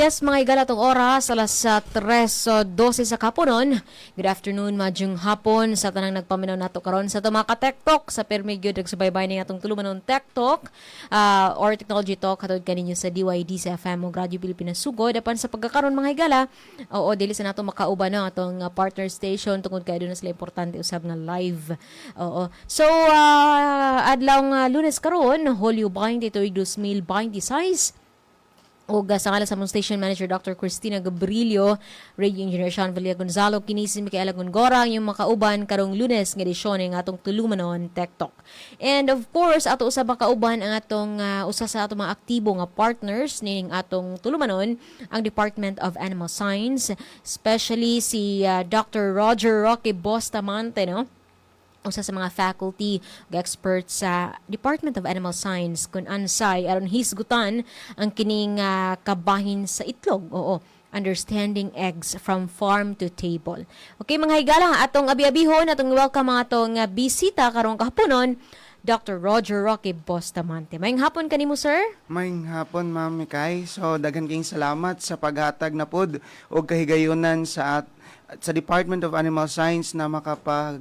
Yes, mga igala tong oras, alas 3:12 sa kaponon. Good afternoon, madyong hapon sa tanang nagpaminaw nato karon sa mga ka-Tech sa permigyo nagsubaybay ni atong tulumanon Tech Talk or Technology Talk katod kaninyo sa DYD sa FM o Radio Pilipinas Sugod. Apan sa pagkakaroon mga igala, oo, dili sa nato makauban na atong partner station tungod kay doon na sila importante usab nga live. Oo. So, adlaw nga Lunes karon, Hulyo 20, tuig 2026. O sa ngala sa mong station manager Dr. Cristina Gabrilio, radio engineer Sean Villa Gonzalo, kinisi Micaela Gongora, yung makauban karong Lunes nga edisyon ng atong tulumanon Tech Talk. And of course, ato usab makauban ang atong usa sa atong mga aktibo nga partners ning atong tulumanon, ang Department of Animal Science, especially si Dr. Roger Roque Bustamante, no? Usa sa mga faculty experts sa Department of Animal Science kung ansay aron hisgutan ang kining kabahin sa itlog. Oo, understanding eggs from farm to table. Okay, mga higala, atong abi-abihon, atong welcome mga atong bisita karong kahaponon, Dr. Roger Roque Bustamante. Mayong hapon kanimo, sir? Mayong hapon, Ma'am Mikay. So, daghan kayong salamat sa paghatag na pod o kahigayunan sa Department of Animal Science na makapag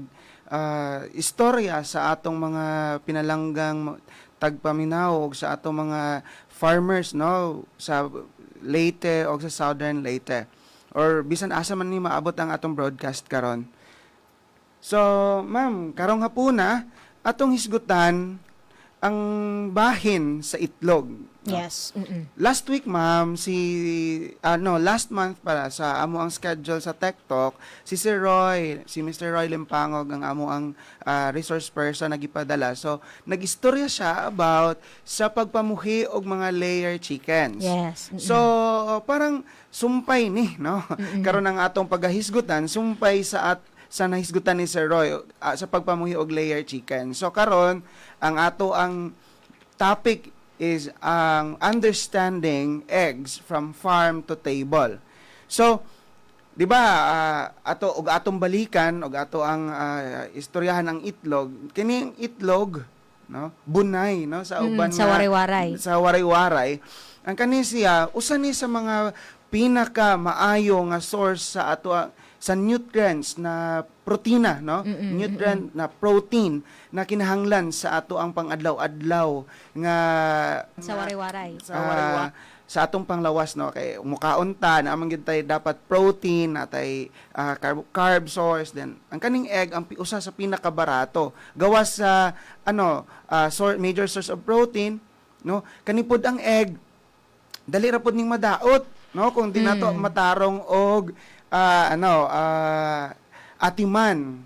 istorya sa atong mga pinalanggang tagpaminaw o sa atong mga farmers, no, sa Leyte o sa Southern Leyte or bisan asa man ni maabot ang atong broadcast karon. So, ma'am, karong hapuna atong hisgutan ang bahin sa itlog. No? Yes. Last week, ma'am, last month para sa amo ang schedule sa Tech Talk, si Mr. Roy Limpangog ang amo ang resource person nagipadala. So, nagistorya siya about sa pagpamuhi og mga layer chickens. Yes. So, parang sumpay ni, no? Karon ang atong paghahisgutan, sumpay sa nahisgutan ni Sir Roy sa pagpamuhi og layer chicken. So karon ang topic is ang understanding eggs from farm to table. So, di ba, atong balikan og ato ang istoryahan ang itlog. Kining itlog, no, bunay, no, sa uban sa waray-waray. Sa waray-waray. Ang kani siya usa ni sa mga pinaka maayo nga source sa ato sa nutrients na protina, no? Nutrient na protein na kinahanglan sa ato ang pangadlaw-adlaw nga Sa waray-waray. sa atong panglawas, no, kay mukaon ta na amang gyud tay dapat protein natay carb source, then ang kaning egg ang usa sa pinakabarato gawas sa major source of protein, no, kanipod ang egg dali ra pud ning madaot, no, kung di nato matarong og atiman.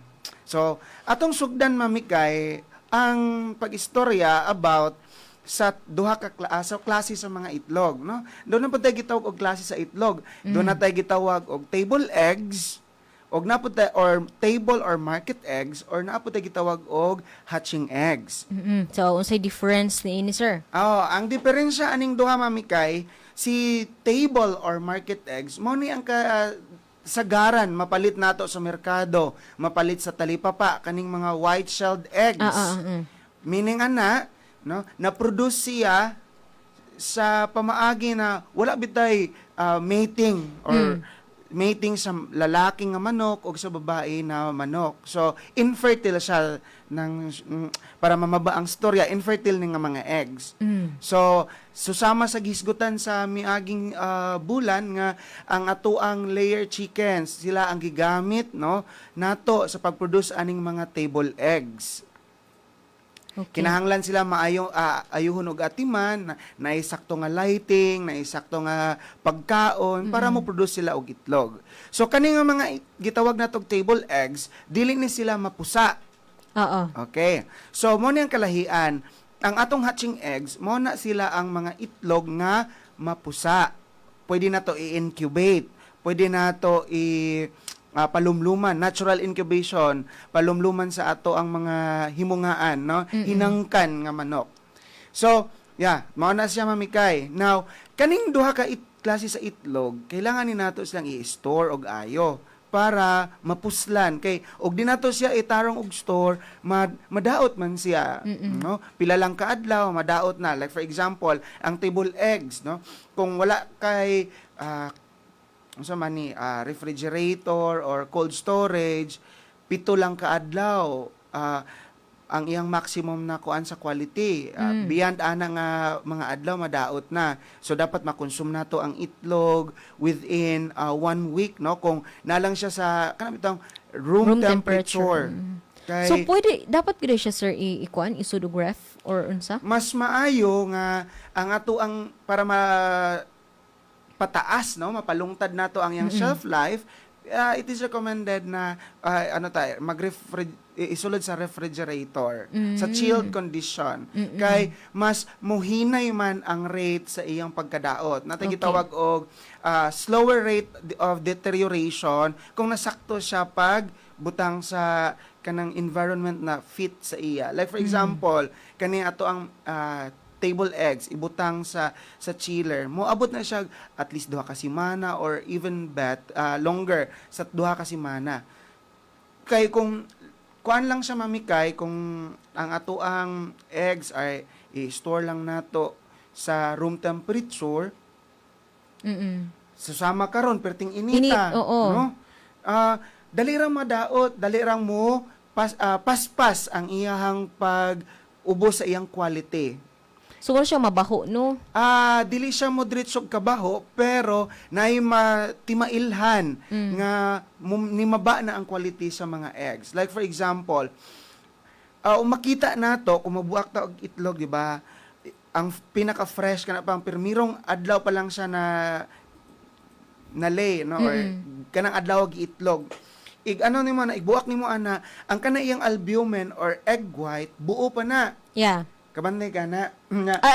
So, atong sugdan, mamikay, ang pag-istorya about sa duha ka klase sa mga itlog, no? Doon na po tayo gitawag og klase sa itlog. Doon na tayo gitawag og table eggs, og na po tayo, or table or market eggs, or na po tayo gitawag og hatching eggs. So, unsay difference ni sir? Ang diferensya aning duha, mamikay, si table or market eggs, mo ni ang sagaran mapalit nato sa merkado, mapalit sa talipapa kaning mga white-shelled eggs. Meaning no, na-produce siya sa pamaagi na wala bitay mating or mating sa lalaking nga manok o sa babae na manok. So, infertile siya para mamaba ang storya, infertile nga mga eggs. So, susama sa gisgutan sa miaging bulan nga ang atoang layer chickens, sila ang gigamit, no, nato sa pag-produce aning mga table eggs. Okay. Kinahanglan sila ayuhon og atiman, naisakto nga lighting, naisakto nga pagkaon para mo produce sila og itlog. So kani nga mga gitawag natog table eggs, dili ni sila mapusa. Okay. So mo ni ang kalahian, ang atong hatching eggs, mo na sila ang mga itlog nga mapusa. Pwede na to i-incubate, pwede na to palumluman, natural incubation, palumluman sa ato ang mga himungaan, no? Hinangkan nga manok. So, mao na siya, mamikay. Now, kaning duha ka klase sa itlog, kailangan ni nato silang i-store og ayo para mapuslan kay og di nato siya itarong og store, madaot man siya, no? Pila lang ka adlaw madaot na. Like for example, ang table eggs, no? Kung wala kay unsa man ni refrigerator or cold storage, 7 lang ka adlaw ang iyang maximum na kuan sa quality. Beyond ana nga mga adlaw madaot na. So dapat makonsum nato ang itlog within 1 week, no, kung nalang siya sa kanang bitang room temperature. Kay So dapat gid siya sir ikuan isudog ref or unsa? mas maayo nga ang ato ang para pataas, no, mapalungtad nato ang yang shelf life. It is recommended na isulod sa refrigerator sa chilled condition kay mas muhinay man ang rate sa iyang pagkadaot. Natay gitawag og slower rate of deterioration kung nasakto siya pag butang sa kanang environment na fit sa iya. Like for example, kani ato ang table eggs ibutang sa chiller, moabot na siya at least 2 ka semana or even longer sa 2 ka semana. Kay kung kuan lang siya mamikay, kung ang ato ang eggs ay i-store lang nato sa room temperature, susama karon perting inita, no? Dali ra madaot, dali ra mo paspas ang iyahang pag ubos sa iyang quality. So wala siya mabaho no? Dili siya mo diretsog kabaho, pero naay timailhan nga nimaba na ang quality sa mga eggs. Like for example, makita nato kung mabuak ta og itlog, di ba? Ang pinaka-fresh kana pang pirmirong adlaw pa lang siya na lay, no, or kanang adlaw og itlog. Nimo na igbuak nimo ana ang kana iyang albumen or egg white buo pa na. Yeah. Kabantay ka na.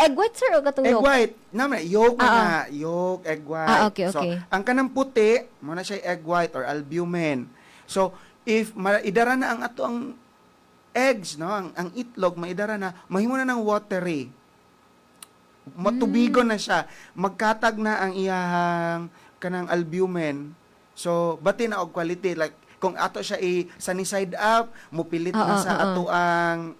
Egg white sir o katong Egg yolk? white. Naman, yolk na. Yolk, egg white. Okay. So, ang kanang puti, muna siya egg white or albumen. So, if idara na ang ato ang eggs, no, ang itlog, maidara na, mahimo na ng watery. Matubigo na siya. Magkatag na ang iyahang kanang albumen. So, bati na og quality. Like, kung ato siya sunny side up, mupilit na sa ato ang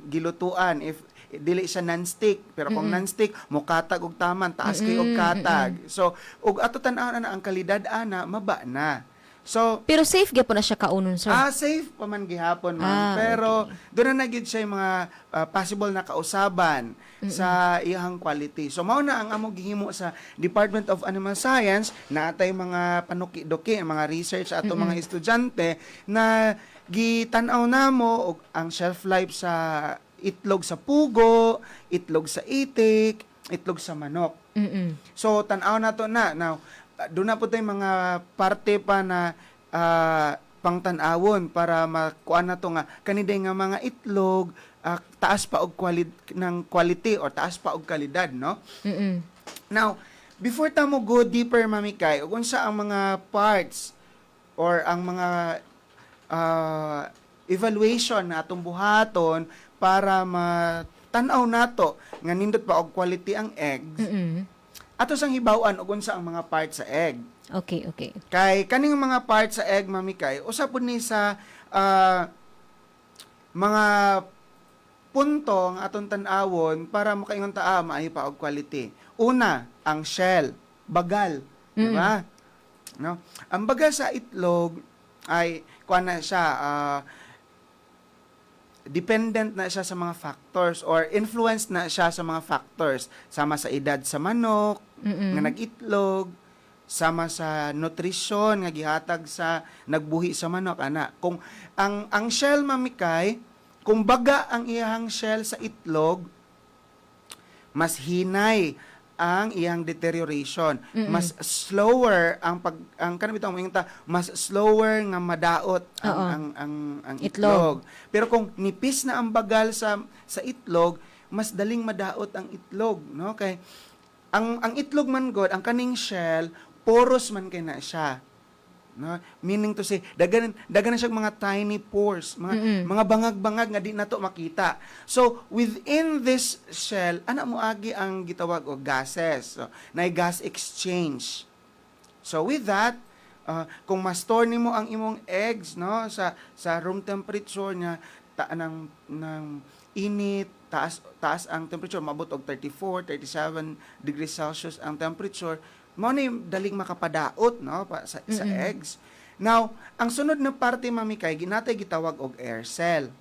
gilutuan. If dili siya non-stick, pero kung non-stick mukatag og taman, taas kay og katag. So og ato tan-aw na ang kalidad ana maba na. So pero safe gyapon na siya kaunon sir? Safe pa man gihapon man. Pero doon na gyud siya mga possible na kausaban sa iyang quality. So mao na ang amo gihimo sa Department of Animal Science, natay mga panuki-duki, mga research ato mga estudyante na gitan-aw namo og ang shelf life sa itlog sa pugo, itlog sa itik, itlog sa manok. So tan-aw nato na. Now, doon na po tayong mga parte pa na pangtan-awon para makuha na to nga kaniday nga mga itlog taas pa og quality or taas pa og kalidad, no? Now, before ta mo go deeper mamikay, ug unsa ang mga parts or ang mga evaluation na atong buhaton para tan-aw nato nga nindot pa og quality ang eggs. Ato sang hibaw-an og unsa ang mga parts sa egg. Okay. Kay kaning mga parts sa egg mamikay, usa pud ni sa mga punto nga aton tan-awon para makaingon ta maayo pa og quality. Una, ang shell, bagal, di ba? No? Ang bagal sa itlog ay kuan na siya dependent na siya sa mga factors or influenced na siya sa mga factors, sama sa edad sa manok nga nag-itlog, sama sa nutrisyon nga gihatag sa nagbuhi sa manok ana. Kung ang shell mamikay, kung baga ang iyang shell sa itlog, mas hinay ang iyang deterioration. Mas slower ang kanang bitong mas slower nga madaot ang itlog. Pero kung nipis na ang bagal sa itlog, mas daling madaot ang itlog, no? Kay ang itlog man god, ang kaning shell porous man kay na siya. No? Meaning to say, dagan na siyang mga tiny pores, mga bangag-bangag nga di nato makita. So, within this shell, ana mo agi ang gitawag og gases. So, na gas exchange. So, with that, kung ma-store nimo ang imong eggs, no, sa room temperature niya, ng init, taas ang temperature, mabot og 34, 37 degrees Celsius ang temperature, mo ni daling makapadaot no sa eggs. Now, ang sunod na parte mami kay ginatay gitawag og air cell.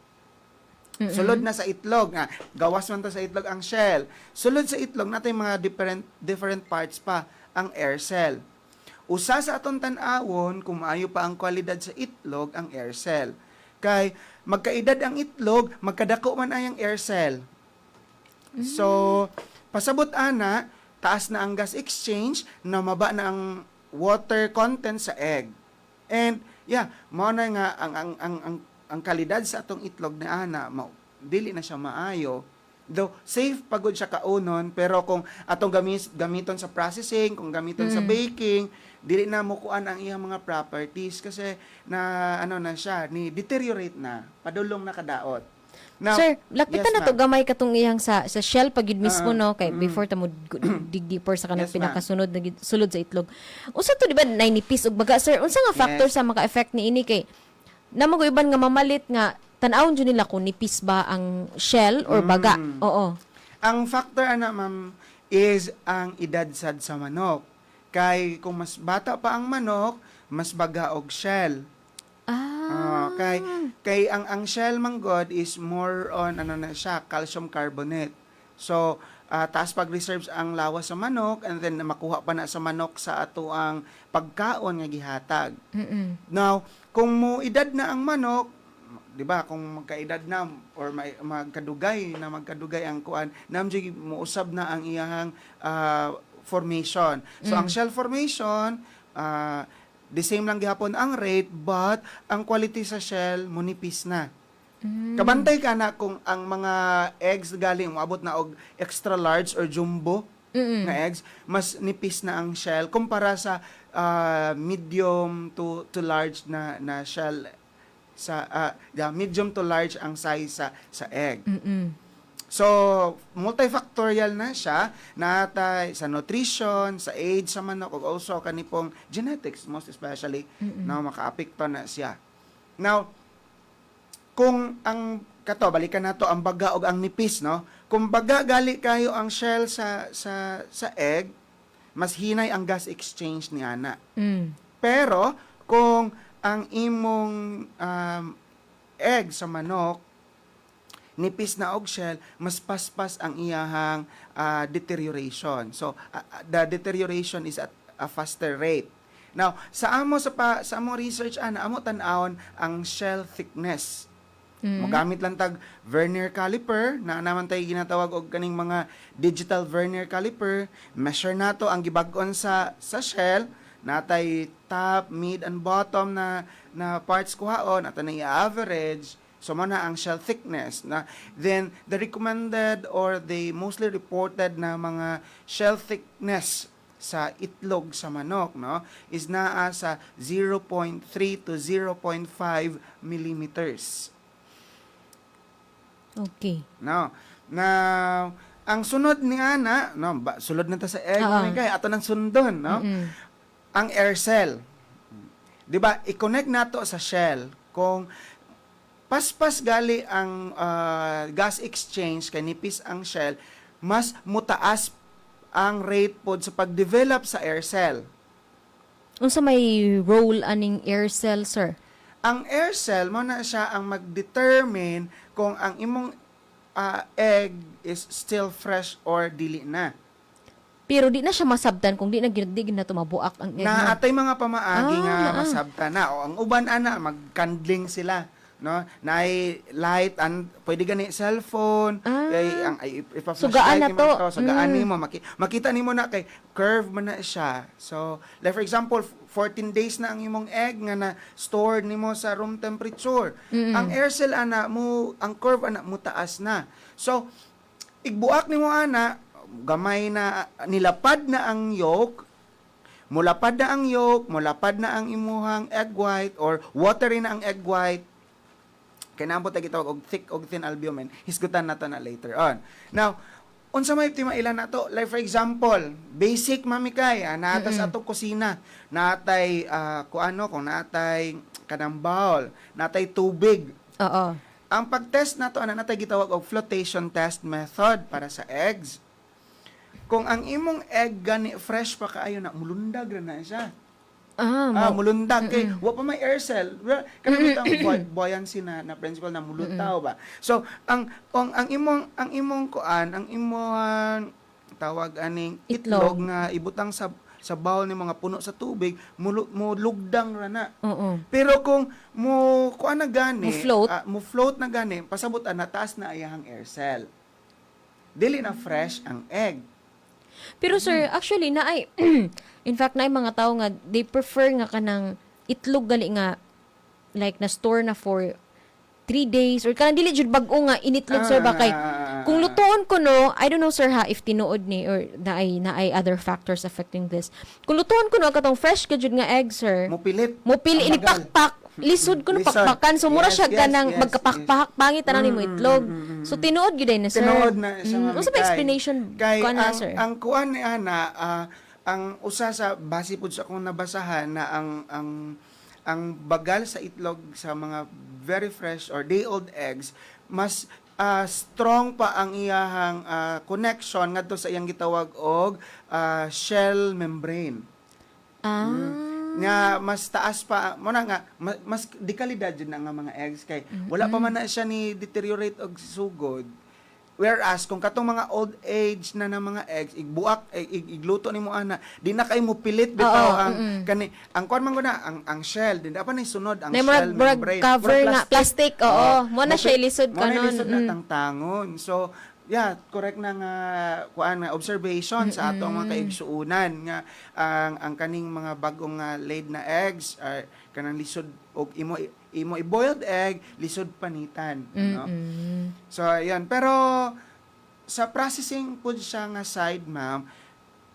Sulod na sa itlog nga gawas man ta sa itlog ang shell. Sulod sa itlog natay mga different parts pa ang air cell. Usa sa aton tan-awon kung maayo pa ang kwalidad sa itlog ang air cell. Kay magkaedad ang itlog, magkadako man ay ang air cell. So, pasabot ana, taas na ang gas exchange, namaba na ang water content sa egg. And mao na nga ang kalidad sa atong itlog na ana, dili na siya maayo. Though safe pagod siya kaunon, pero kung atong gamiton sa processing, kung gamiton sa baking, dili na mukuan ang iyang mga properties kasi na na siya, ni deteriorate na, padulong na kadaot. Now, Sir, lakpitan na to gamay katong iyang sa shell pagid mismo no kay before ta mo dig deeper sa kanang Yes, ma'am. pinakasunod na sulod sa itlog. Unsa to di ba nainipis og baga sir? Unsa nga factor sa maka-effect ni ini kay namo iban nga mamalit nga tan-awon jud nila kung nipis ba ang shell or baga. Oo. Ang factor ana ma'am is ang edad sad sa manok. Kay kung mas bata pa ang manok, mas baga og shell. Kay ang shell manggod is more on na siya, calcium carbonate. So taas pag reserves ang lawas sa manok and then makuha pa na sa manok sa ato ang pagkaon nga gihatag. Now, kung mo edad na ang manok, 'di ba, kung magkaedad na or magkadugay ang kuan, namjig muusab na ang iyang formation. So ang shell formation the same lang gihapon ang rate, but ang quality sa shell munipis na. Kabantay ka na kung ang mga eggs galing moabot na og extra large or jumbo na eggs, mas nipis na ang shell kumpara sa medium to large na shell sa medium to large ang size sa egg. So, multifactorial na siya, natay sa nutrition, sa age sa manok, ug also kanipong genetics, most especially, na makaapekto na siya. Now, kung balikan nato ang baga ug ang nipis, no? Kung baga gali kayo ang shell sa egg, mas hinay ang gas exchange ni ana. Pero, kung ang imong egg sa manok, nipis na og shell, mas paspas ang iyahang deterioration. So, the deterioration is at a faster rate. Now, sa among research, amo tan-awon ang shell thickness. Mogamit lang tag vernier caliper, na naman tayo ginatawag og kaning mga digital vernier caliper. Measure nato ang gibag-on sa shell, natay top, mid, and bottom na parts kuhaon, at na i-average. So, na ang shell thickness. Then, the recommended or the mostly reported na mga shell thickness sa itlog sa manok, no, is naa sa 0.3 to 0.5 millimeters. Okay. No. Now, ang sunod ni ana, no, sulod na ta sa egg, kay ato nang sundon, no? Ang air cell. 'Di ba? I-connect nato sa shell kung paspas gali ang gas exchange kay nipis ang shell, mas mutaas ang rate pod sa pag-develop sa air cell. Unsa may role aning air cell, sir? Ang air cell mo na siya ang mag-determine kung ang imong egg is still fresh or dili na. Pero di na siya masabtan kung di na tumabuak ang egg. Na atay mga pamaagi nga masabtan na, o ang uban ana magkandling sila, no, nay light and pwede gani cellphone sugaan na to. sugaan nimo makita nimo na kay curve man na siya. So like for example 14 days na ang imong egg nga na stored nimo sa room temperature. Ang air cell ana mo, ang curve ana mo taas na. So igbuak nimo ana, gamay na nilapad na ang yolk, mulapad na ang yolk, mulapad na ang imuhang egg white or watery na ang egg white. Kinabot ta gitawag og thick og thin albumin. Hisgutan nato na later on. Now, unsa may timailan nato? Like for example, basic mamikay, naata sa atong kusina, natay kung natay kanang bowl, natay tubig. Oo. Ang pag-test nato natay gitawag og flotation test method para sa eggs. kung ang imong egg gani fresh pa kaayo na mulundag ra na siya. Ah, Mulundag kay wa pa may air cell. Kanang butang buoyancy na principle na mulutaw ba. So ang imong kuan, ang imong tawag aning itlog nga ibutang sa bowl ni mga puno sa tubig, mulugdang ra na. Oo. Pero kung mo kuan na gani, Mo-float? mo float na gani, pasabot na taas na ayahang air cell. Dili na fresh ang egg. Pero sir, actually na ay in fact na mga tao nga they prefer nga kanang itlog gali nga like na store na for 3 days or kanang dili jud bag-o nga initlog sir ba kay kung lutuon ko no, I don't know sir ha if tinuod ni or na ay other factors affecting this. Kung lutuon ko no katong fresh ka jud nga egg sir. Mo pilit. Mo pili Ang bagal. inipakpak lisod ko no Lisod. pakpakan so mura Yes, siya yes, ganang yes, magkapakpak pangit na nimo itlog. So tinuod gyud na sir. Tinuod na siya, Mami Unsa ba Kai. explanation Kay ko na sir? ang kuan ni ana ang usa sa base pud sa akong nabasahan na ang bagal sa itlog sa mga very fresh or day old eggs mas strong pa ang iyahang connection ngadto sa iyang gitawag og shell membrane. Nga mas taas pa mo na nga mas di kalidad jud na nga mga eggs kay wala pa man na siya ni deteriorate og sugod. Whereas kung katong mga old age na mga eggs igbuak igluto nimo ana di na kay mo pilit bitaw ang kuan man guna ang shell di pa ni sunod ang shell membrane cover nga plastic mo na siya ilisod mo na kanon. ilisod na tangtangon. So yeah, correct na nga kuan nga observation sa ato ang mga kaigsuunan nga ang kaning mga bagong laid na eggs are kanang lisod og imo i-boiled egg lisod panitan no. So ayan, pero sa processing pud siya nga side ma'am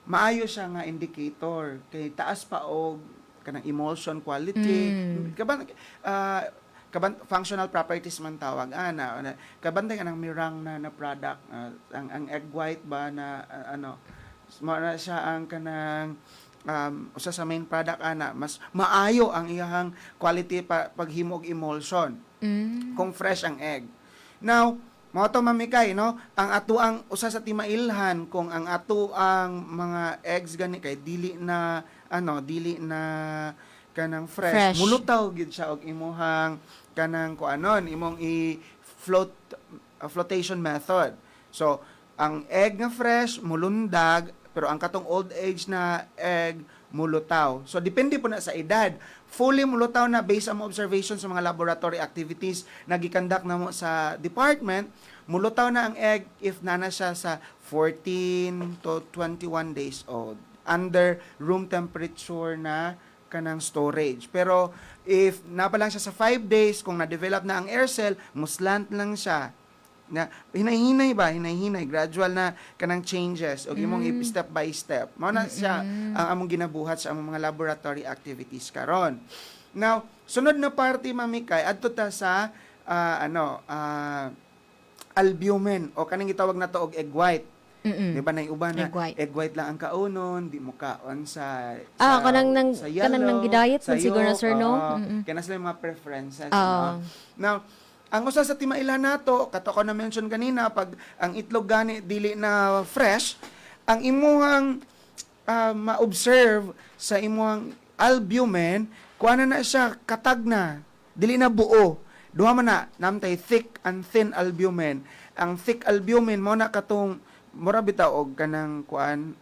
maayo siya nga indicator kay taas pa og kanang emulsion quality kaban functional properties man tawag ana kabantay kanang mirang na product ang egg white ba na na siya ang kanang usa sa main product ana mas maayo ang iyang quality paghimo og emulsion kung fresh ang egg. Now mao to Mami Kai no ang ato ang usa sa timailhan kung ang ato ang mga eggs gani kay dili na kanang fresh. Mulutaw gid siya og imuhang kanang kuanon imong flotation method. So ang egg nga fresh mulundag pero ang katong old age na egg mulutaw. So depende po na sa edad. Fully mulutaw na based on observation sa mga laboratory activities na gikandak namo sa department, mulutaw na ang egg if nana siya sa 14 to 21 days old under room temperature na kanang storage. Pero if napa lang siya sa 5 days kung na-develop na ang air cell, muslant lang siya. Na hinay-hinay gradual na kanang changes o imong step by step mao na siya ang among ginabuhat sa among mga laboratory activities karon. Now sunod na party Mami Kai adto ta sa albumin o kaning gitawag na to og egg white. Di ba na uban na egg white lang ang kaunon, di mo kaon sa kanang yellow, nang gidayet sa siguro na sir no. Kaya sila yung mga preferences no. Now ang usa sa timailan nato, kato ko na mention kanina, pag ang itlog gani dili na fresh, ang imuhang ma-observe sa imuhang albumin, kuha na siya katag na, dili na buo. Duha man na, namtay thick and thin albumin. Ang thick albumin mo na katong mura bitaw og kanang kuan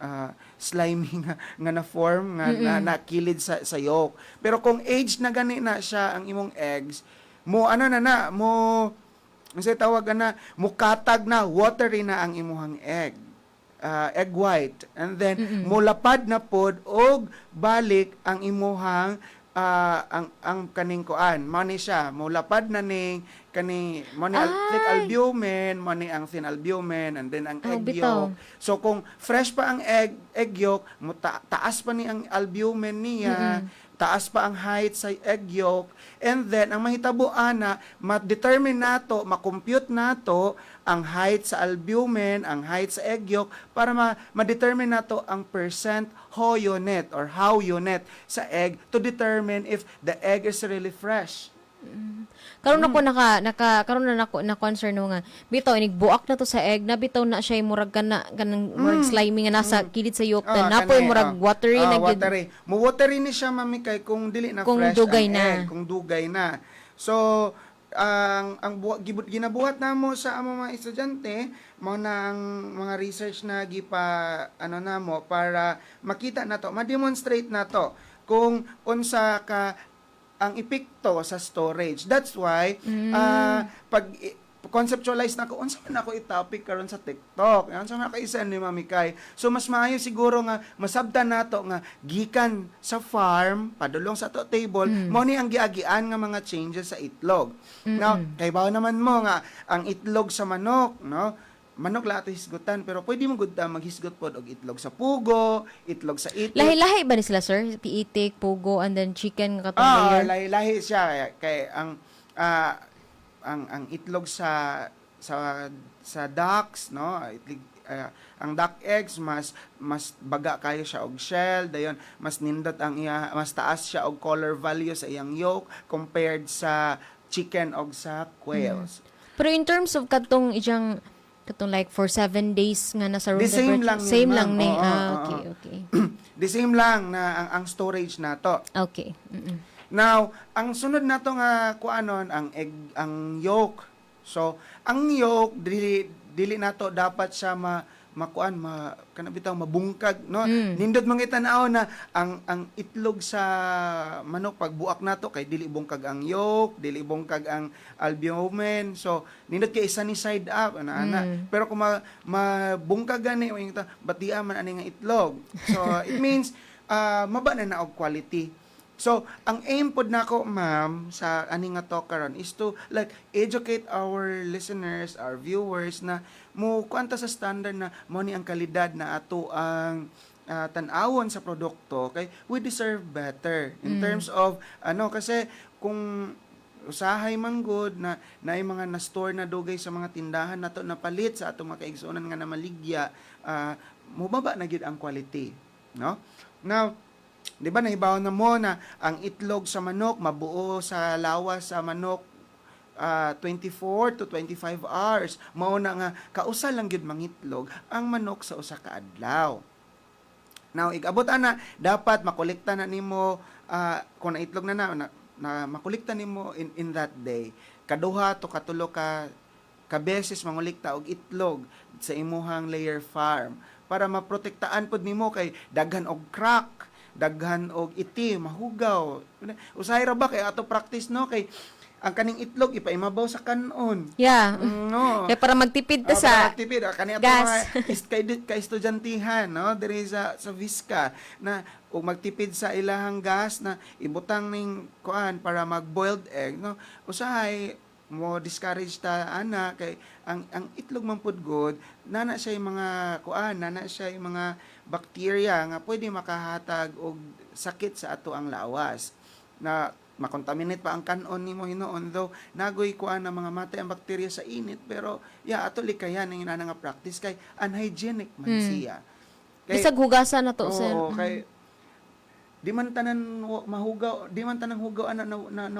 slimy nga na form nga nakilid sa yolk. Pero kung age na gani na siya ang imong eggs, mo tawag na mo katag na watery na ang imuhang egg white and then mo lapad na pod og balik ang imuhang ang kaning kuan mo ni siya mo lapad na ning kani mo ni thick albumin mo ni ang thin albumin and then ang egg yolk. So kung fresh pa ang egg yolk mo taas pa ni ang albumin niya taas pa ang height sa egg yolk, and then, ang mahitabo ana, ma-determine nato, ma-compute nato ang height sa albumin, ang height sa egg yolk, para ma-determine nato ang percent Ho unit or how unit sa egg to determine if the egg is really fresh. Karon ako karon na nako na concern no nga bitaw inig buak na to sa egg na bitaw na siya murag kanang murag slimy nga nasa kilid sa yolk na napoy murag watery na gid. Mo watery ni siya mami kay kung dili na Kung fresh dugay ang na. egg, kung dugay na. So ginabuhat namo sa among mga estudyante mao na ang mga research na namo para makita nato, ma-demonstrate nato kung unsa ka ang epekto sa storage. That's why pag conceptualize na ko unsa man ako i-topic karon sa TikTok, unsa man ako i-send ni Mami Kay. So mas maayo siguro nga masabtan nato nga gikan sa farm padulong sa to table mo ni ang giagian nga mga changes sa itlog. Now kay bawo naman mo nga ang itlog sa manok, no? Manok la ato hisgutan pero pwede mo gud maghisgot pod og itlog sa pugo, itlog sa itik. Lahi-lahi ba ni sila sir? Piitik, pugo and then chicken nga katong layer. Lahi-lahi siya kay ang itlog sa ducks, no? Ang duck eggs mas baga kayo siya og shell, dayon mas nindot ang mas taas siya og color value sa iyang yolk compared sa chicken og sa quails. Pero in terms of katong like for 7 days nga nasa room The same temperature. lang yun, Same ma'am. lang ni. Oo. Okay. The same lang na ang storage nato. Okay. Mm-mm. Now, ang sunod nato nga kuanon ang egg, ang yolk. So, ang yolk dili nato dapat siya kanabitaw mabungkag, no? Nindot man kita-naw na ang itlog sa manok pagbuak nato kay dili bungkag ang yolk, dili bungkag ang albumin. So, nindot kay isa ni side up ana. Pero kung mabungkag gani batia man ani nga itlog. So, it means maba na og quality. So, ang aim pod nako, ma'am, sa ani nga talk karon is to like educate our listeners, our viewers na mo kuanta sa standard na mo ni ang kalidad na ato ang tan-awon sa produkto kay we deserve better in terms of kasi kung usahay man good na mga na-store na dugay sa mga tindahan nato na palit sa ato mga kaigsuonan nga na maligya, mubaba na gid ang quality, no? Now, di ba nahibaw na mo na ang itlog sa manok mabuo sa lawas sa manok 24 to 25 hours. Mao na nga kausa lang gyud mangitlog ang manok sa usa ka adlaw. Now igabot ana dapat makolekta na nimo kung naitlog na makolekta nimo in that day. Kaduha to katulo ka beses mangolekta og itlog sa imuhang layer farm para maprotektaan pod nimo kay daghan og crack, daghan og iti, mahugaw. Usahay ra ba kay ato practice no kay ang kaning itlog ipaimabaw sa kanon. Yeah. No. Kaya para magtipid ta Para sa magtipid kani ato gas. kay estudyantehhan no diri sa Visca na ug magtipid sa ilahang gas na ibutang ning kuan para mag-boiled egg no. Usahay mo discourage ta ana kay ang itlog man pud good nana siya yung mga nana siya yung mga bacteria nga pwede makahatag og sakit sa ato ang lawas na makontaminate pa ang kanon nimo hinuon though nagoy na mga matay ang bakterya sa init pero ato likayan ang ina nga practice kay unhygienic man siya bisag hugasan na to sir. Kay di man tanan hugaw ana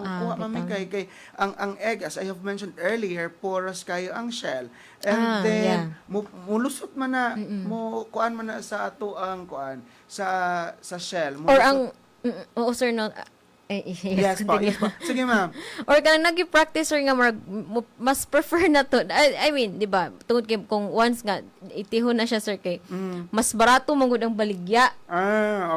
kuha mami kay ang egg as I have mentioned earlier porous kayo ang shell and then mulusot man na mo kuan man na sa ato ang kuan sa shell Or ang sir no yes pa. Sige ma'am. Or kanang nagi-practice or nga mas prefer na to. I mean, di ba? Tungod kay kung once nga itihon na siya sir kay mas barato man gud ang baligya.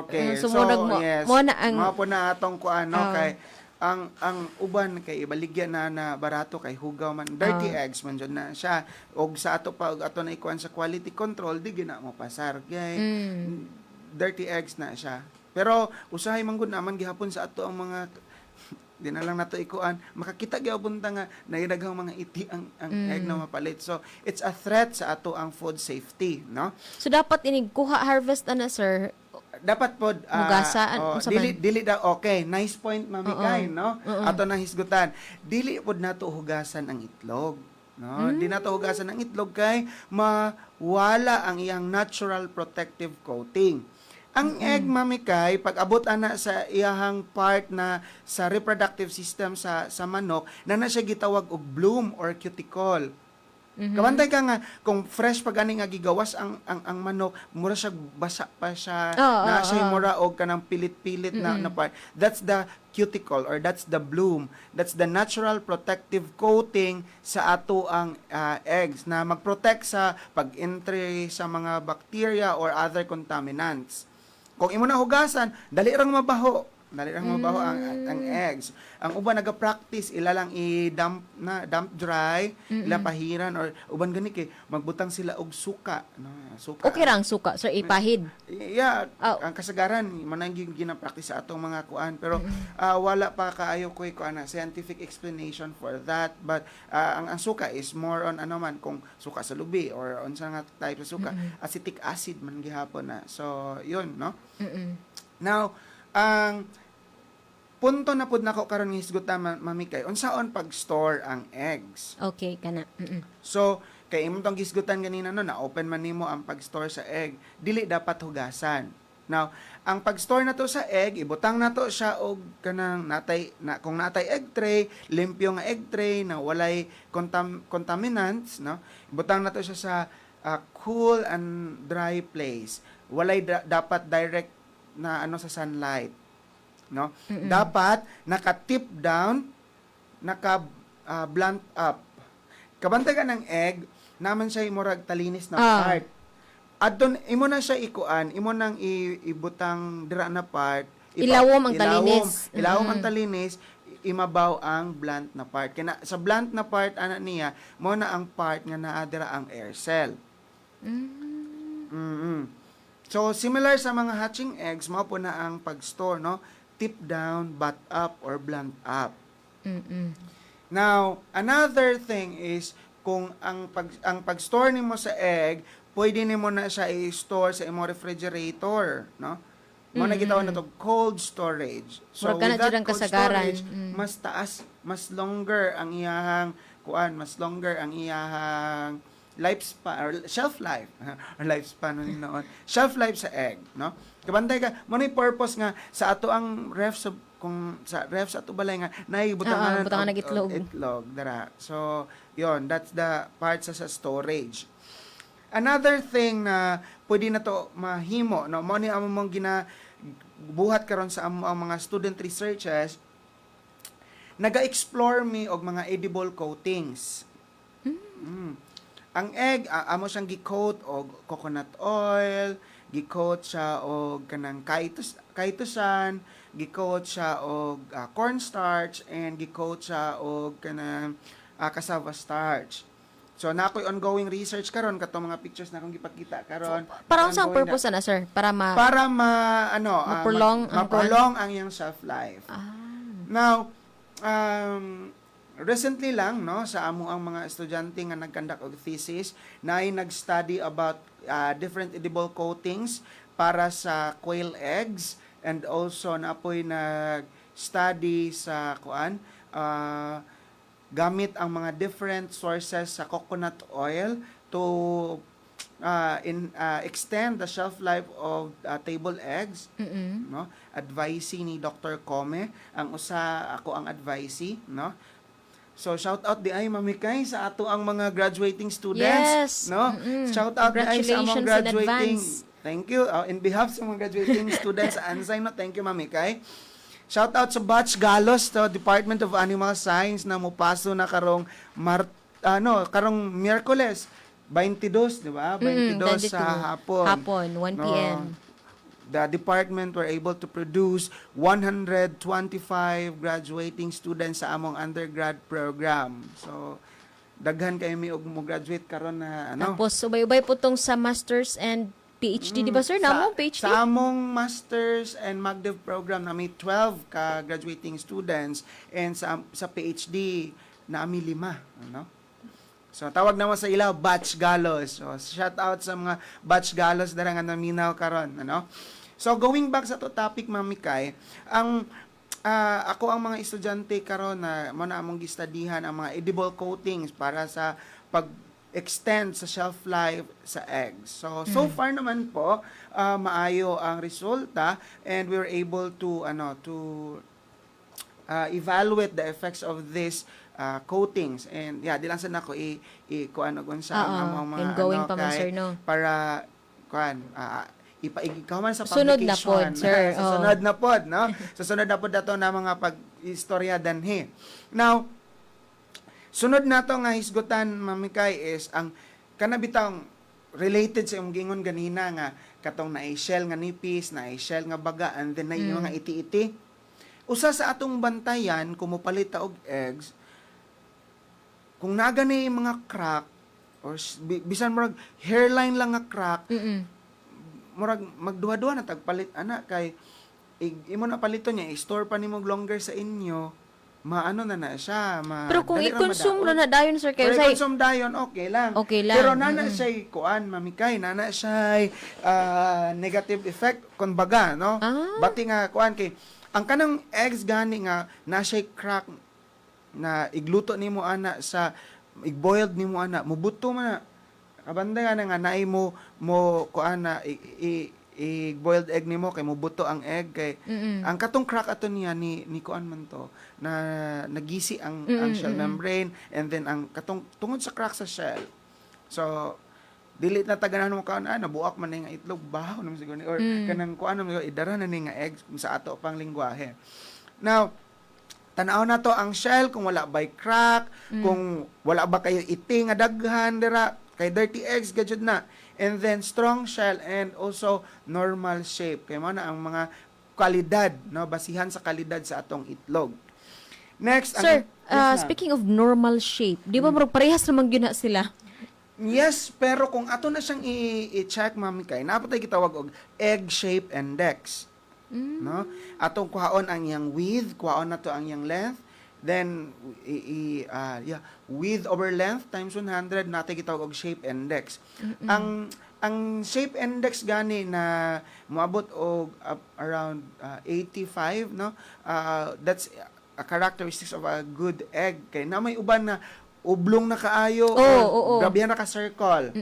Okay. So, yes. mo na ang po na atong kuano kay ang uban kay ibaligya na barato kay hugaw man dirty eggs man jud na siya og sa ato pa og ato na ikuan sa quality control di gina mo pasar kay dirty eggs na siya. Pero usahay man gud naman gihapon sa ato ang mga di na lang nato ikuan makakita gyapon ta nga naidaghang mga iti ang egg na mapalit. So it's a threat sa ato ang food safety, no? So dapat inig kuha harvest ana sir. Dapat pod hugasaan dili okay, nice point mami Kay, no? Ato na hisgutan. Dili pod nato hugasan ang itlog. No, di nato hugasan ang itlog kay mawala ang iyang natural protective coating. Ang egg, Mami Kay, pag abot ana sa iyahang part na sa reproductive system sa manok, na siya gitawag og bloom or cuticle. Kabantay ka nga, kung fresh pag ani nga gigawas ang manok, mura siya basa pa siya, na siya mura og kanang pilit-pilit na part. That's the cuticle or that's the bloom. That's the natural protective coating sa ato ang eggs na magprotect sa pag-entry sa mga bacteria or other contaminants. Kung imo na hugasan, dali rang mabaho. Dali rang mabaho ang eggs. Ang uban naga-practice ila lang dump dry, ila pahiran or uban gani kay magbutang sila og suka, no? Suka. Okay ra ang suka, sir, ipahid. Yeah, ang kasagaran man ang gina-practice sa atong mga kuan pero wala pa kaayo koy kuan scientific explanation for that, but ang suka is more on ano man kung suka sa lubi or unsa nga type sa suka, acetic acid man gihapon na. So, yun, no? Now, ang punto na pud nako karon nga hisgot ta Mami Kay, unsaon pag-store ang eggs? Okay, kana. So, kay imong tong gisgutan ganina no, na open man nimo ang pag-store sa egg, dili dapat hugasan. Now, ang pag-store na to sa egg, ibutang na to siya og kanang kung natay egg tray, limpyo nga egg tray na walay contaminants, no? Ibutang na to siya sa cool and dry place. Walay dapat direct na ano sa sunlight, no? Dapat naka-tip down, naka-blunt up. Kabantay ka ng egg, naman siya murag talinis na part. Adton imo na siya ikuan, imo nang ibutang dira na part, Ilawom ang talinis. Ilawom ang talinis, imabaw ang blunt na part. Kaya sa blunt na part ana niya, mo na ang part nga naa dira ang air cell. So, similar sa mga hatching eggs, mao po na ang pag-store, no? Tip down, butt up, or blunt up. Now, another thing is, kung ang pag-store nimo sa egg, pwede nimo na siya i-store sa imong refrigerator, no? Mao na gitawag na to cold storage. So, with that cold storage, mas taas, mas longer ang iyahang mas longer ang iyahang lifespan or shelf life or lifespan noon shelf life sa egg, no? Kabantay ka mo ni purpose nga sa ato ang ref kung sa ref sa ato balay nga naibutang butangan ng itlog dara. So yon, that's the part sa storage. Another thing na pwede na to mahimo, no, mo ni among buhat karon sa ang mga student researchers, naga-explore mi og mga edible coatings. Ang egg, amo siyang gi-coat og coconut oil, gi-coat siya og kanang kaitusan, gi-coat siya og cornstarch, and gi-coat siya og kanang cassava starch. So na ako'y ongoing research karon katong mga pictures na akong gipakita karon. Para sa purpose na, sir? Para ma-prolong ang iyang shelf life. Now, recently lang, no, sa amo ang mga estudyante nga nag-conduct og thesis na ay nag-study about different edible coatings para sa quail eggs, and also napoy nag-study sa gamit ang mga different sources sa coconut oil to extend the shelf life of table eggs, no? Advisee ni Dr. Come, ang ako ang advisee, no? So, shout out di ay Mami Kay sa ato ang mga graduating students. Yes. No? Shout out di ay sa among graduating. Thank you. In behalf sa mga graduating students sa Ansay, no? Thank you, Mami Kay. Shout out sa Batch Galos, to Department of Animal Science na mupaso na karong karong Miyerkules 22, di ba? 22 sa hapon. Hapon, 1 p.m. The department were able to produce 125 graduating students sa among undergrad program. So, daghan kayo mi og mo graduate karon na Tapos, ubay-ubay po tong sa Masters and PhD, di ba sir? Namong PhD? Sa among Masters and MagDiv program na may 12 ka graduating students, and sa PhD na ami 5, ano? So, tawag naman sa ilaw, Batch Galos. So, shout out sa mga Batch Galos dara nga naminaw karon, ano? So, going back sa to topic, Mami Kay, ako ang mga estudyante karon na mo na among gistudihan ang mga edible coatings para sa extend sa shelf life sa eggs. So far naman po, maayo ang resulta, and we were able to evaluate the effects of this coatings. And yeah, di lang sa nako kuan og unsa ang among mga ongoing pa man, sir, no? para kuan ikaw man sa Sunod na publication. pod, sir. Sa sunod na pod, no? Sa sunod na pod dato na mga pag-istorya danhi. Now, sunod nato nga hisgutan, mamikay, is ang kanabitang related sa imong gingon ganina nga katong na shell nga nipis, na shell nga baga, and then na mga iti-iti. Usa sa atong bantayan kung mopalit ta og eggs, kung nagani mga crack or bisan murag hairline lang nga crack, murag magduha-duha na tagpalit ana kay imo na paliton niya, i-store pa nimo longer sa inyo, maano na siya, Pero kung dali ra i-consume madaot. na dayon, sir, kayo Pero say, i-consume dayon, okay lang. Okay lang. Pero nana siya kuan, mamikay, nana siya negative effect, kumbaga, no? Bati nga kuan kay ang kanang eggs gani nga na siya crack na igluto nimo ana sa igboiled nimo ana, mubuto man na. Kabanda nga naay mo kuan na i-boiled egg nimo kay mubuto ang egg kay ang katong crack ato niya ni kuan man to na nagisi ang shell membrane, and then ang katong tungod sa crack sa shell, so dili na taganan mo kaon nabuak man nga itlog, bahaw naman siguro or kanang kuan mo idara na ni nga egg sa ato pang lingwahe. Now tan-aw na to ang shell kung wala by crack, kung wala ba kayo iti nga daghan dira kay dirty eggs gadjud na, and then strong shell and also normal shape kay mo na ang mga kalidad, no, basihan sa kalidad sa atong itlog. Next, sir, speaking of normal shape, di ba marag parehas naman gyud na sila? Yes, pero kung ato na siyang i-check, mami kay napatay gitawag og egg shape index, no, atong kuhaon ang iyang width, kuhaon na to ang iyang length, then width over length times 100 natay gitawag og shape index. Ang shape index gani na moabot og around 85, no, that's a characteristics of a good egg kay na may uban na ublong na kaayo or grabihan na ka circle.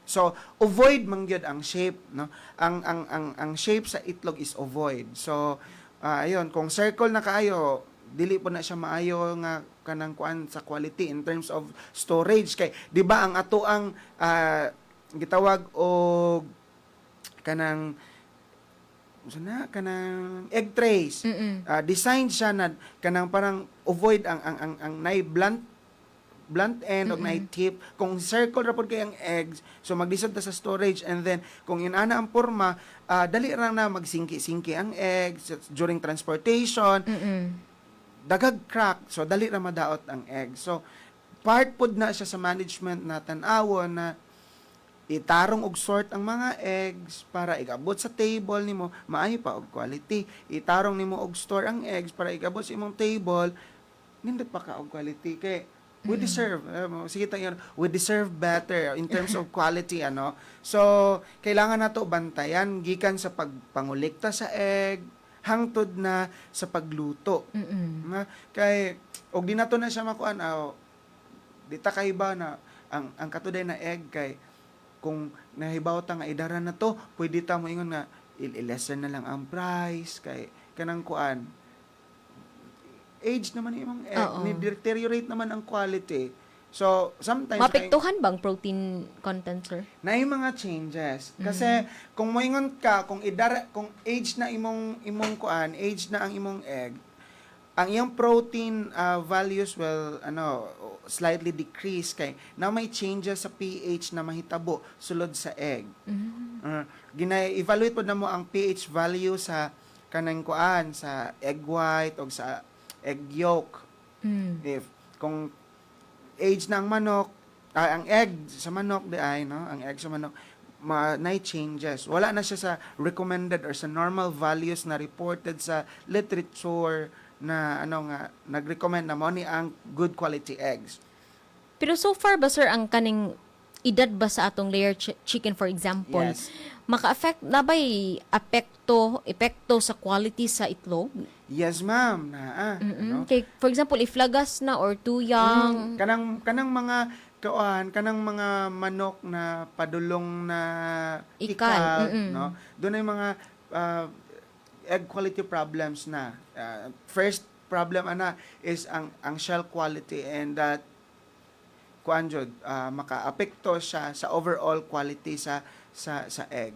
So ovoid man gyud ang shape, no, ang shape sa itlog is ovoid. So ayun, kung circle na kaayo dili po na siya maayo nga kanang kuan sa quality in terms of storage kay di ba ang ato ang gitawag og kanang egg trays, designed siya na kanang parang avoid ang nay blunt end og nay tip. Kung circle ra pod kay ang eggs, so maglisod ta sa storage, and then kung inana ang porma, dali ra na magsingki-singki ang eggs during transportation. Dagag crack, so dali ra madaot ang egg. So part pod na siya sa management na tan-awon na itarong og sort ang mga eggs para igabot sa table nimo maayo pa og quality. Itarong nimo og store ang eggs para igabot sa imong table nindot pa ka og quality kay we deserve we deserve better in terms of quality, ano. So kailangan nato bantayan gikan sa pagpangulikta sa egg hangtod na sa pagluto. Kay og di nato na siya makuan di ta kahiba na ang katuday na egg kay kung nahibaw ta nga idara na to, pwede ta mo ingon nga i-lessen na lang ang price kay kanang kuan age naman imong egg, ni deteriorate naman ang quality. So sometimes mapektuhan bang protein content, sir? Na yung mga changes kasi kung moingon ka kung age na imong kuan, age na ang imong egg, ang iyang protein values will slightly decrease kay na may changes sa pH na mahitabo sulod sa egg. Gina-evaluate po na mo ang pH value sa kanang kuan sa egg white o sa egg yolk. If kung age ng manok, ang egg sa manok ang egg sa manok na changes. Wala na siya sa recommended or sa normal values na reported sa literature na nag-recommend na mo ni ang good quality eggs. Pero so far ba, sir, ang kaning edad ba sa atong layer chicken for example, Yes. maka-affect na ba'y epekto sa quality sa itlog? Yes, ma'am. Naa. Ano? Kay, for example, if lagas na or tuyang, Kanang mga kanang mga manok na padulong na Ikal, no? Doon ay mga egg quality problems na. First problem is ang shell quality, and that kuan jud maka-apekto siya sa overall quality sa egg.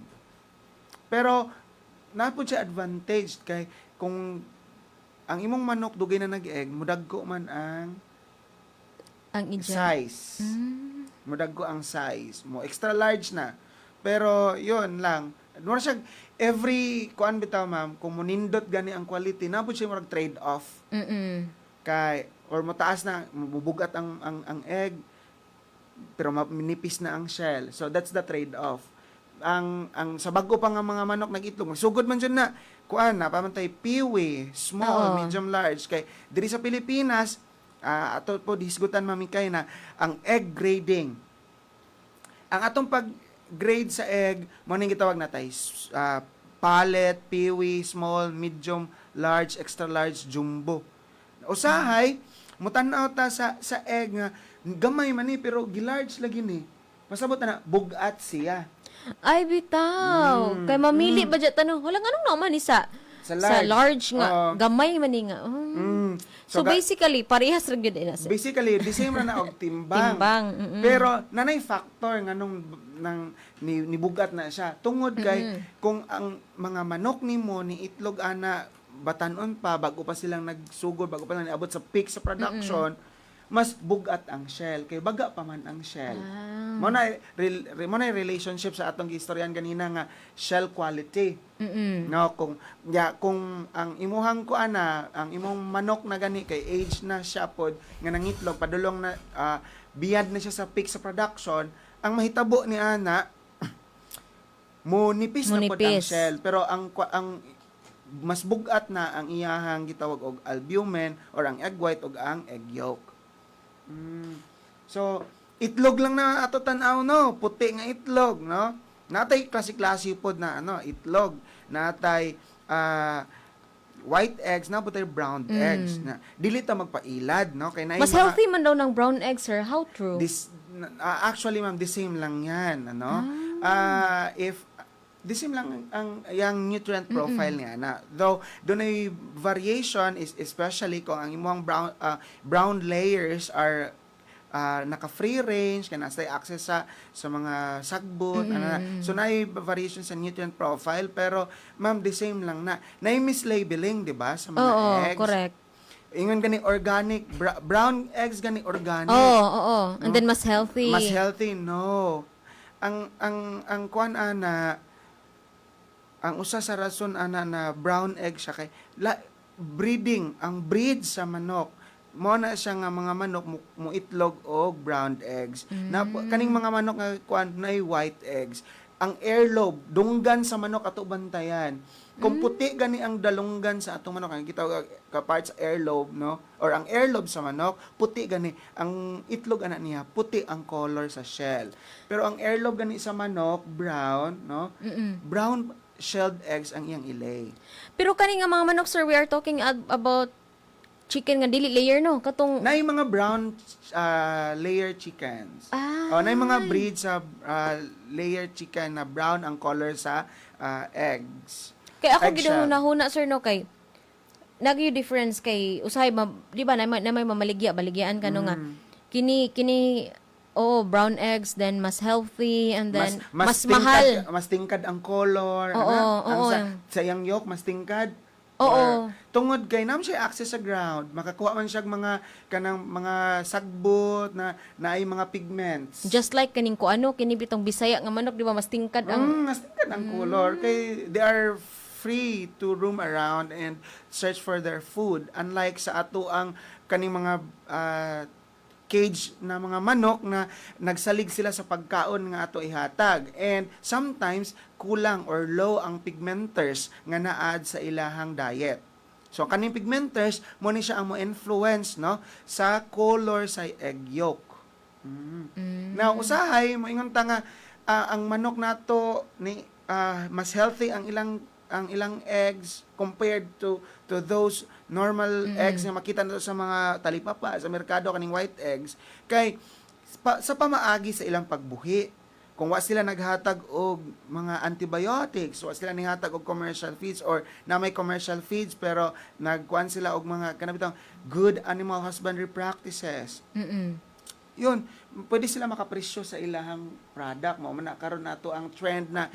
Pero napud siya advantage kay kung ang imong manok dugay na nag-egg, mudagko man ang ang ija. size. Mudagko ang size. Mo extra large na. Pero yun lang. Mura siya every kuan bitaw ma'am, kung munindot gani ang quality, napud siya murag trade off. Kay or mataas na mabubugat ang egg, pero minipis na ang shell. So that's the trade off. Ang sa bago pa nga mga manok nagitlog, magsugod man dyan na kuan na pamantay piwi, small, Oo. medium, large. Kay diri sa Pilipinas, ato po disgutan mamikay na ang egg grading. Ang atong pag-grade sa egg, mo ning gitawag natay pallet, piwi, small, medium, large, extra large, jumbo. Usahay, mutanaw ta sa egg nga gamay man ni pero gilarge lagi ni. Masabot na bugat siya. Ay, bitaw. Kay mamili ba dyan tanong, walang anong naman isa? Sa Sa large. large nga, Oo. gamay man ni nga. So, basically, parehas rin yun ina. Basically, the same ra na og timbang. Timbang, Pero nanay factor nga nung nibugat na siya. Tungod kay kung ang mga manok nimo ni itlog ana batanon pa bago pa silang nagsugod, bago pa lang niabot sa peak sa production, mas bugat ang shell kay baga pa man ang shell. Mo na relationship sa atong gistoryan ganina nga shell quality. No, kung ang imuhang ko ang imong manok na gani kay age na siya pod nga nangitlog padulong na biyad na siya sa peak sa production, ang mahitabo ni ana nipis na pod ang Munipis. shell, pero ang mas bugat na ang iyahang gitawag og albumen or ang egg white og ang egg yolk. So, itlog lang na ato tan-aw no, puti nga itlog, no? Natay klase-klase pod na itlog. Natay white eggs, na putay brown eggs na dili ta magpailad, no? Kay naay Mas healthy man daw ng brown egg, sir. How true? actually ma'am, the same lang 'yan, ano? If the same lang ang yang nutrient profile niya na though doon ay variation is especially kung ang imong brown layers are naka free range kana sa access sa mga sagbot so naay variation sa nutrient profile, pero ma'am the same lang na mislabeling, di ba, sa mga Oo, eggs. correct. Ingon gani organic brown eggs gani organic. Oo. And then mas healthy. Mas healthy, no. Ang kuan ana, ang usa sa rason ana na brown egg siya kay breeding, ang breed sa manok mo na siya nga mga manok mo itlog og brown eggs. Na kaning mga manok nga kuan na white eggs. Ang airlobe dunggan sa manok ato bantayan. Kung puti gani ang dalunggan sa atong manok, ang gitawag ka parts airlobe, no? Or ang airlobe sa manok, puti gani. Ang itlog ana niya, puti ang color sa shell. Pero ang airlobe gani sa manok, brown, no? Brown shelled eggs ang iyang ilay. Pero kani nga mga manok, sir, we are talking about chicken nga dili layer, no? Katong Nay mga brown layer chickens. O nay mga breed sa layer chicken na brown ang color sa eggs. kay ako Eggshell. gidahuna-huna, sir, no, kay nagyo difference kay usahay di ba na may baligyan kano nga kini brown eggs, then mas healthy, and then mas mahal. Mas tingkad ang color. Oo. Sa iyang yolk, mas tingkad. Oo. Or, tungod kay nam siya access sa ground, makakuha man siya kanang mga sagbot na naay mga pigments. Just like kaning ko kini bitong Bisaya nga manok, di ba, mas tingkad ang Mas tingkad ang color. Kay they are free to roam around and search for their food. Unlike sa ato ang kaning mga cage na mga manok na nagsalig sila sa pagkaon nga ato ihatag, and sometimes kulang or low ang pigmenters nga naad sa ilahang diet. So kaning pigmenters mo ni siya ang mo influence, no, sa color sa egg yolk. Now, usahay, moingon ta nga, ang manok nato ni mas healthy ang ilang eggs compared to those normal eggs nga makita nato sa mga talipapa sa merkado kaning white eggs kay sa pamaagi sa ilang pagbuhi. Kung wa sila naghatag og mga antibiotics, wa sila naghatag og commercial feeds or na may commercial feeds pero nagkuan sila og mga kanabitang good animal husbandry practices. Yun, pwede sila makapresyo sa ilahang product. Mao man na karon nato ang trend na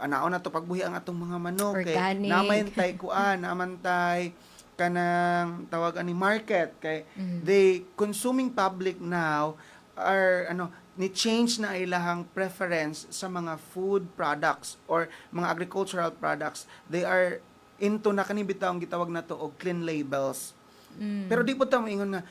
anaon nato pagbuhi ang atong mga manok kay Organic. namantay kuan, namantay kanang tawagan ni market kay the consuming public now are ni change na ilahang preference sa mga food products or mga agricultural products. They are into na kani bitaw ang gitawag nato og clean labels. Pero di po ta moingon nga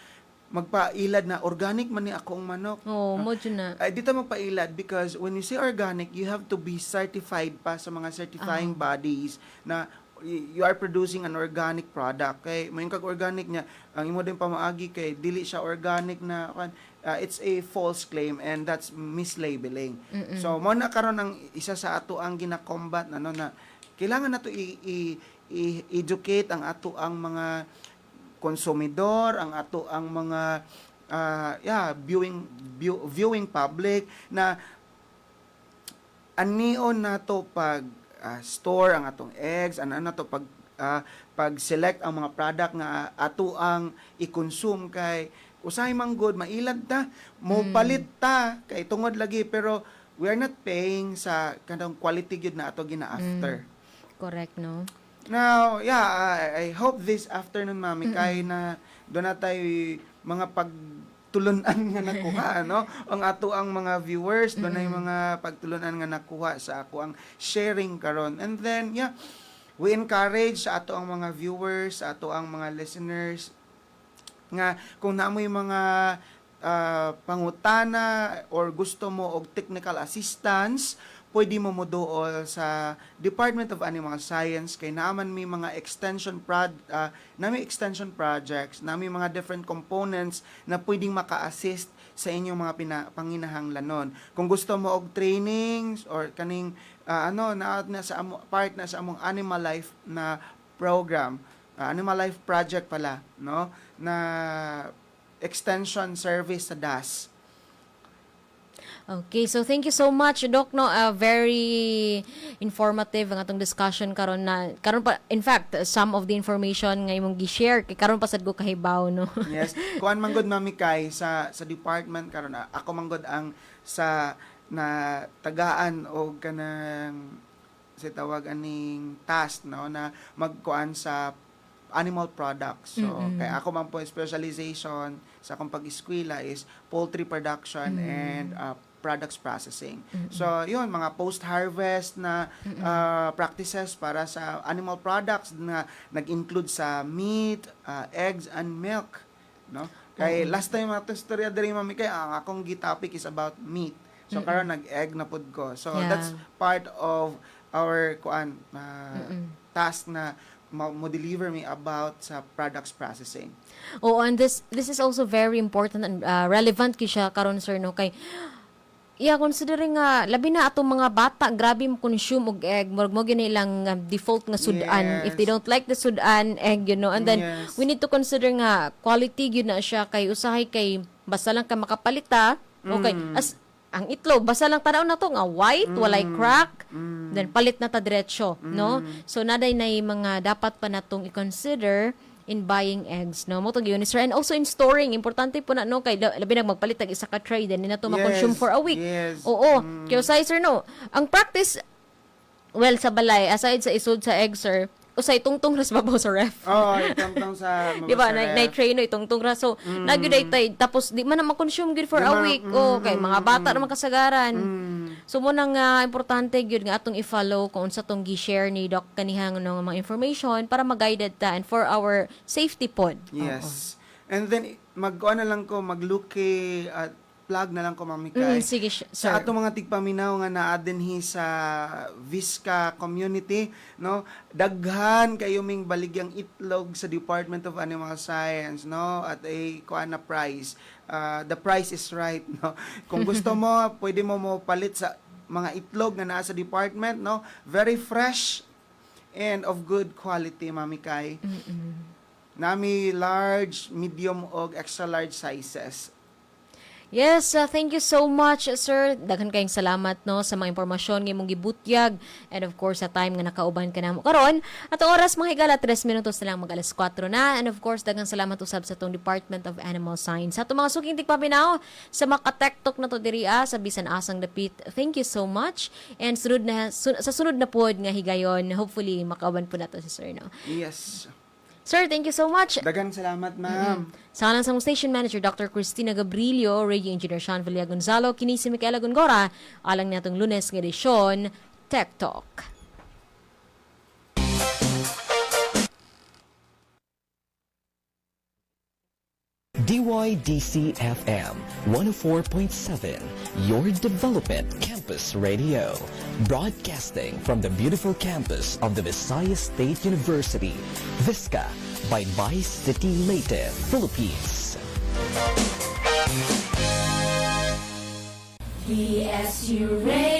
magpailad na organic man ni akong manok. Oh, mo dyan na. Ay, dito magpailad because when you say organic, you have to be certified pa sa mga certifying bodies na you are producing an organic product. Kay mayung kag-organic niya, ang imo din pamaagi kay dili siya organic na it's a false claim and that's mislabeling. So mo na karon ang isa sa ato ang gina-combat na kailangan nato i-educate ang ato ang mga konsumidor, ang ato ang mga viewing public na anion nato pag store ang atong eggs, ano nato pag select ang mga product nga ato ang i-consume kay usahay man good mailad ta mo palit ta kay tungod lagi pero we are not paying sa kanang quality gyud na ato gina-after. Correct, no? Now, I hope this afternoon, Mami, kay na doon na tayo mga pagtulunan nga nakuha, no? Ang ato ang mga viewers, doon na yung mga pagtulunan nga nakuha sa ako ang sharing karon. And then, we encourage sa ato ang mga viewers, sa ato ang mga listeners, nga kung naamoy mga pangutana or gusto mo og technical assistance, pwede mo moduol sa Department of Animal Science kay naman may mga extension projects, na may mga different components na pwedeng maka-assist sa inyong mga panginahanglanon. Kung gusto mo og trainings or kaning part na sa among Animal Life na program, Animal Life project pala, no, na extension service sa DAS. Okay, so thank you so much, Doc, no? Very informative ang atong discussion karon pa, in fact, some of the information nga imong gi-share kay karon pa sad ko kahibaw, no? Yes, kuan man gud Mami Kay sa department karon ako man gud ang sa na tagaan og kanang sa tawag aning task, no, na magkuan sa animal products. So, kaya ako man po specialization sa akong pag-eskwela is poultry production and products processing. So, yun, mga post-harvest na practices para sa animal products na nag-include sa meat, eggs, and milk. No? Kay last time ato istorya diri Mami Kay ang akong topic is about meat. So, karon nag-egg na pud ko. So, that's part of our task na mo deliver me about sa products processing. Oh, and this is also very important and relevant kisya karon, sir, no, kay considering nga labi na atong mga bata grabe mo consume og egg mo gini ilang default nga sudan. If they don't like the sudan egg, and then we need to consider nga quality gyud na siya kay usahay kay basta lang ka makapalita. Okay, as ang itlog basta lang tanaw na to nga white, walay crack, then palit na ta diretso, no? So naday na mga dapat pa natong i-consider in buying eggs, no? Mo to gyud, sir. And also in storing, importante po na, no, kay labi nag magpalit tag isa ka tray then na to ma-consume for a week. Yes. Oo. Kaya sir, no, ang practice sa balay aside sa isod sa egg, sir, usay tungtong ras babaw sa ref. Itong sa di ba na tray no itungtong ras, so nagyuday tay tapos di man na ma-consume good for a week. Okay, mga bata naman kasagaran. So mo nang importante gyud nga atong i-follow kung unsa tong gi-share ni Doc kanihang ng mga information para mag-guided ta and for our safety pod. Yes. And then magkuan na lang ko magluki at mag-plug na lang ko, Mami Kay. Sige, Sa sir. ato mga tigpaminaw nga naa dinhi sa Visca community, no, daghan kayo ming baligyang itlog sa Department of Animal Science, no, at a kuan na price. The price is right, no. Kung gusto mo, pwede mo palit sa mga itlog na naa sa department, no, very fresh and of good quality, Mami Kay. Nami large, medium og extra large sizes. Yes, thank you so much, sir. Daghan kayong salamat no sa mga impormasyon nga imong gibutyag and of course sa time nga nakauban ka namo karon. At ang oras mga higala 3 minutos na lang mag-alas 4 na and of course daghan salamat usab sa tong Department of Animal Science. Sa mga suking tigpaminaw sa makatektok na to diri sa bisan asang dapit. Thank you so much. And sa sunod na pod nga higayon, hopefully makauban po nato si sir no. Yes. Sir, thank you so much. Daghang salamat, ma'am. Sa ngalan sa mong station manager, Dr. Cristina Gabrilio, radio engineer Sean Villa Gonzalo, kini si Micaela Gongora, alang natong Lunes ng edisyon, Tech Talk. DYDC-FM 104.7, your development campus radio. Broadcasting from the beautiful campus of the Visayas State University, Visca, by Vice City, Leyte, Philippines. BSU Radio.